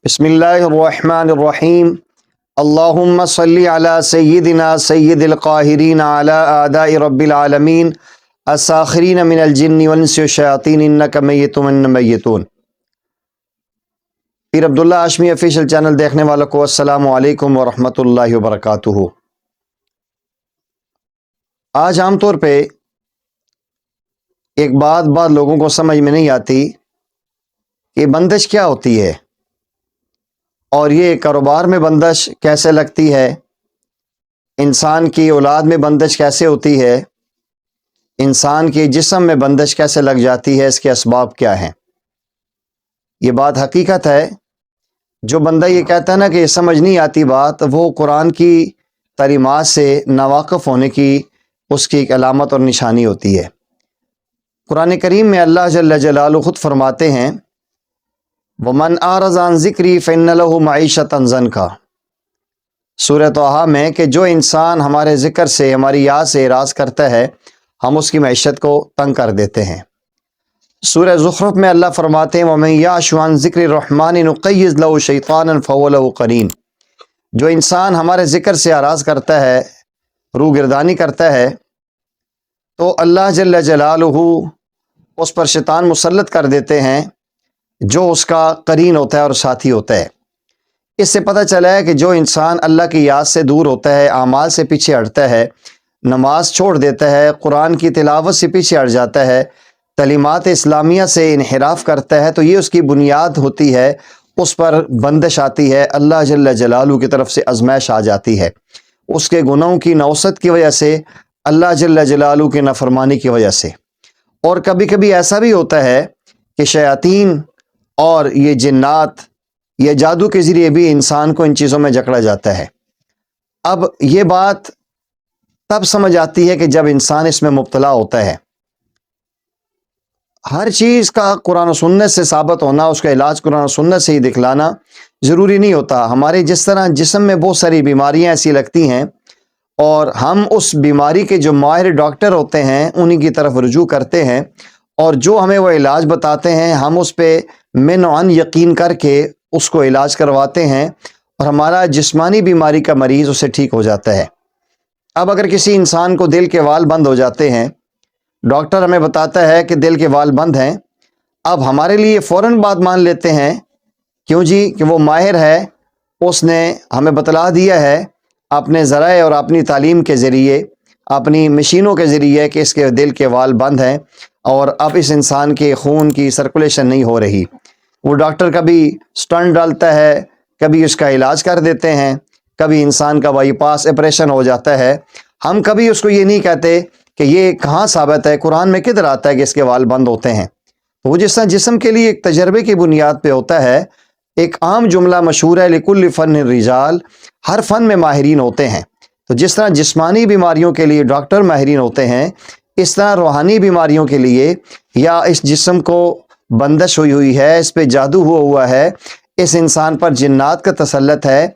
بسم اللہ الرحمن الرحیم اللہم صلی علی سیدنا سید القاہرین علی اعداء رب العالمین الساخرین من الجن والانس والشیاطین انک میت وانہم میتون۔ پیر عبداللہ ہاشمی آفیشیل چینل دیکھنے والوں کو السلام علیکم ورحمۃ اللہ وبرکاتہ۔ آج عام طور پہ ایک بات لوگوں کو سمجھ میں نہیں آتی کہ بندش کیا ہوتی ہے، اور یہ کاروبار میں بندش کیسے لگتی ہے، انسان کی اولاد میں بندش کیسے ہوتی ہے، انسان کے جسم میں بندش کیسے لگ جاتی ہے، اس کے اسباب کیا ہیں۔ یہ بات حقیقت ہے۔ جو بندہ یہ کہتا ہے نا کہ یہ سمجھ نہیں آتی بات، وہ قرآن کی تعلیمات سے ناواقف ہونے کی اس کی ایک علامت اور نشانی ہوتی ہے۔ قرآن کریم میں اللہ جل جلالہ خود فرماتے ہیں وَمَنْ أَعْرَضَ عَنْ ذِكْرِي فَإِنَّ لَهُ مَعِيشَةً ضَنْكَ، سورۃ طٰہٰ میں کہ جو انسان ہمارے ذکر سے، ہماری یاد سے اعراض کرتا ہے، ہم اس کی معیشت کو تنگ کر دیتے ہیں۔ سورہ زخرف میں اللہ فرماتے ہیں وَمَنْ يَعْشُ عَنْ ذِكْرِ الرَّحْمَنِ نُقَيِّضْ لَهُ شَيْطَانًا فَهُوَ لَهُ قَرِينٌ، جو انسان ہمارے ذکر سے اعراض کرتا ہے، روگردانی کرتا ہے، تو اللہ جل جلالہ اس پر شیطان مسلط کر دیتے ہیں جو اس کا قرین ہوتا ہے اور ساتھی ہوتا ہے۔ اس سے پتہ چلا ہے کہ جو انسان اللہ کی یاد سے دور ہوتا ہے، اعمال سے پیچھے ہٹتا ہے، نماز چھوڑ دیتا ہے، قرآن کی تلاوت سے پیچھے ہٹ جاتا ہے، تعلیمات اسلامیہ سے انحراف کرتا ہے، تو یہ اس کی بنیاد ہوتی ہے، اس پر بندش آتی ہے، اللہ جل جلالہ کی طرف سے آزمائش آ جاتی ہے، اس کے گناہوں کی نوسط کی وجہ سے، اللہ جل جلالہ کی نافرمانی کی وجہ سے۔ اور کبھی کبھی ایسا بھی ہوتا ہے کہ شیاطین اور یہ جنات یا جادو کے ذریعے بھی انسان کو ان چیزوں میں جکڑا جاتا ہے۔ اب یہ بات تب سمجھ آتی ہے کہ جب انسان اس میں مبتلا ہوتا ہے۔ ہر چیز کا قرآن و سنت سے ثابت ہونا، اس کا علاج قرآن و سنت سے ہی دکھلانا ضروری نہیں ہوتا۔ ہمارے جس طرح جسم میں بہت ساری بیماریاں ایسی لگتی ہیں اور ہم اس بیماری کے جو ماہر ڈاکٹر ہوتے ہیں انہی کی طرف رجوع کرتے ہیں، اور جو ہمیں وہ علاج بتاتے ہیں ہم اس پہ من و عن یقین کر کے اس کو علاج کرواتے ہیں، اور ہمارا جسمانی بیماری کا مریض اسے ٹھیک ہو جاتا ہے۔ اب اگر کسی انسان کو دل کے وال بند ہو جاتے ہیں، ڈاکٹر ہمیں بتاتا ہے کہ دل کے وال بند ہیں، اب ہمارے لیے فوراً بات مان لیتے ہیں، کیوں جی کہ وہ ماہر ہے، اس نے ہمیں بتلا دیا ہے اپنے ذرائع اور اپنی تعلیم کے ذریعے، اپنی مشینوں کے ذریعے کہ اس کے دل کے وال بند ہیں اور اب اس انسان کے خون کی سرکولیشن نہیں ہو رہی۔ وہ ڈاکٹر کبھی سٹنٹ ڈالتا ہے، کبھی اس کا علاج کر دیتے ہیں، کبھی انسان کا بائی پاس آپریشن ہو جاتا ہے۔ ہم کبھی اس کو یہ نہیں کہتے کہ یہ کہاں ثابت ہے، قرآن میں کدھر آتا ہے کہ اس کے وال بند ہوتے ہیں۔ وہ جس طرح جسم کے لیے ایک تجربے کی بنیاد پہ ہوتا ہے، ایک عام جملہ مشہور ہے لِكُلِّ فَنٍ رِجَال، ہر فن میں ماہرین ہوتے ہیں۔ تو جس طرح جسمانی بیماریوں کے لیے ڈاکٹر ماہرین ہوتے ہیں، اس طرح روحانی بیماریوں کے لیے، یا اس جسم کو بندش ہوئی ہے، اس پہ جادو ہوا ہے، اس انسان پر جنات کا تسلط ہے،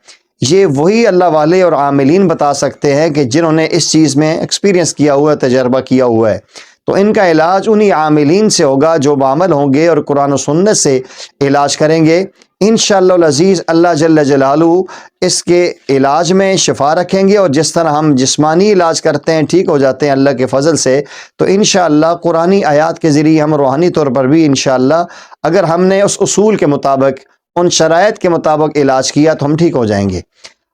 یہ وہی اللہ والے اور عاملین بتا سکتے ہیں کہ جنہوں نے اس چیز میں ایکسپیرینس کیا ہوا ہے، تجربہ کیا ہوا ہے۔ تو ان کا علاج انہی عاملین سے ہوگا جو بعمل ہوں گے اور قرآن و سنت سے علاج کریں گے۔ انشاءاللہ العزیز اللہ جل جلالہ اس کے علاج میں شفا رکھیں گے، اور جس طرح ہم جسمانی علاج کرتے ہیں، ٹھیک ہو جاتے ہیں اللہ کے فضل سے، تو انشاءاللہ قرآنی آیات کے ذریعے ہم روحانی طور پر بھی انشاءاللہ اگر ہم نے اس اصول کے مطابق، ان شرائط کے مطابق علاج کیا تو ہم ٹھیک ہو جائیں گے۔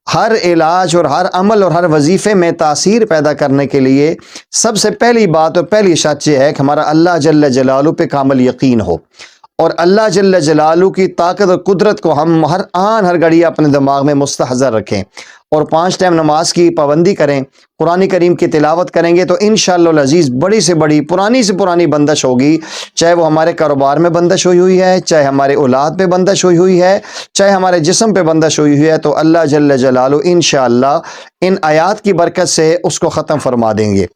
ہر علاج اور ہر عمل اور ہر وظیفے میں تاثیر پیدا کرنے کے لیے سب سے پہلی بات اور پہلی شرط یہ ہے کہ ہمارا اللہ جل جلالہ پہ کامل یقین ہو، اور اللہ جل جلالہ کی طاقت اور قدرت کو ہم ہر آن ہر گھڑی اپنے دماغ میں مستحضر رکھیں، اور 5 ٹائم نماز کی پابندی کریں، قرآن کریم کی تلاوت کریں گے، تو انشاءاللہ العزیز بڑی سے بڑی، پرانی سے پرانی بندش ہوگی، چاہے وہ ہمارے کاروبار میں بندش ہوئی ہے، چاہے ہمارے اولاد پہ بندش ہوئی ہے، چاہے ہمارے جسم پہ بندش ہوئی ہے، تو اللہ جل جلالہ انشاءاللہ ان آیات کی برکت سے اس کو ختم فرما دیں گے۔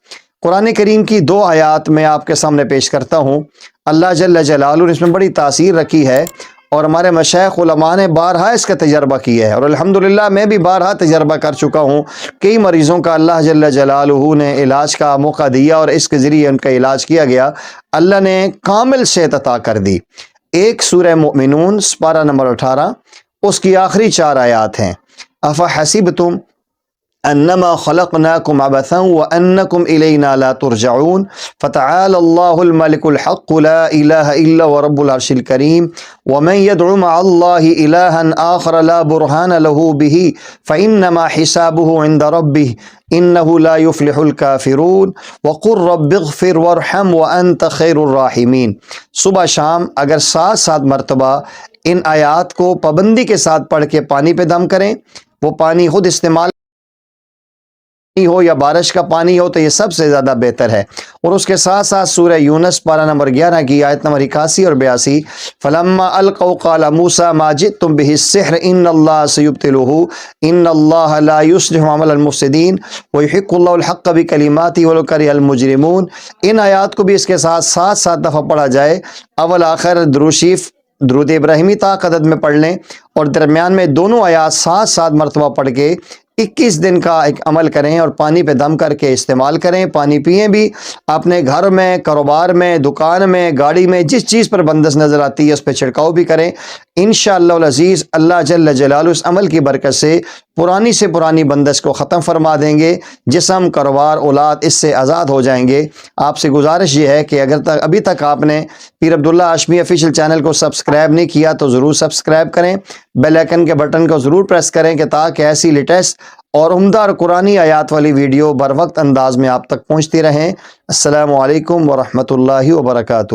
قرآن کریم کی 2 آیات میں آپ کے سامنے پیش کرتا ہوں۔ اللہ جل جلالہ نے اس میں بڑی تاثیر رکھی ہے، اور ہمارے مشائخ علماء نے بارہا اس کا تجربہ کیا ہے، اور الحمدللہ میں بھی بارہا تجربہ کر چکا ہوں۔ کئی مریضوں کا اللہ جل جلالہ نے علاج کا موقع دیا، اور اس کے ذریعے ان کا علاج کیا گیا، اللہ نے کامل صحت عطا کر دی۔ ایک سورہ مومنون سپارہ نمبر 18 اس کی آخری 4 آیات ہیں۔ افحسبتم انما خلقناکم عبثا وانکم الینا لا ترجعون فتعالى اللہ الملک الحق لا الہ الا هو رب العرش الکریم ومن يدع مع اللہ الہا آخر لا برہان له به فانما حسابه عند ربه انه لا يفلح الكافرون وقل رب اغفر وارحم وانت خیر الراحمین۔ صبح شام اگر 7 مرتبہ ان آیات کو پابندی کے ساتھ پڑھ کے پانی پہ دم کریں، وہ پانی خود استعمال ہو یا بارش کا پانی ہو تو یہ سب سے زیادہ بہتر ہے۔ اور اس کے ساتھ ساتھ سورہ یونس پارہ نمبر 11 کی آیت نمبر 81 اور 82، فلما القوا قال موسیٰ ما جئتم به السحر ان اللہ سیبطلہ ان اللہ لا یصلح عمل المفسدین ویحق اللہ الحق بکلماتہ ولو کرہ المجرمون۔ ان آیات کو بھی اس کے ساتھ 7 دفعہ پڑھا جائے، اول آخر درود شریف درود ابراہیمی طاق عدد میں پڑھ لیں، اور درمیان میں دونوں آیات 7 مرتبہ پڑھ کے 21 دن کا ایک عمل کریں اور پانی پہ دم کر کے استعمال کریں۔ پانی پئیں بھی، اپنے گھر میں، کاروبار میں، دکان میں، گاڑی میں، جس چیز پر بندش نظر آتی ہے اس پہ چھڑکاؤ بھی کریں۔ انشاءاللہ العزیز اللہ جل جلالہ اس عمل کی برکت سے پرانی سے پرانی بندش کو ختم فرما دیں گے، جسم، کاروبار، اولاد اس سے آزاد ہو جائیں گے۔ آپ سے گزارش یہ ہے کہ اگر ابھی تک آپ نے پیر عبداللہ ہاشمی آفیشیل چینل کو سبسکرائب نہیں کیا تو ضرور سبسکرائب کریں، بیل آئیکن کے بٹن کو ضرور پریس کریں کہ تاکہ ایسی لیٹسٹ اور عمدہ اور قرآنی آیات والی ویڈیو بر وقت انداز میں آپ تک پہنچتی رہیں۔ السلام علیکم ورحمۃ اللہ وبرکاتہ۔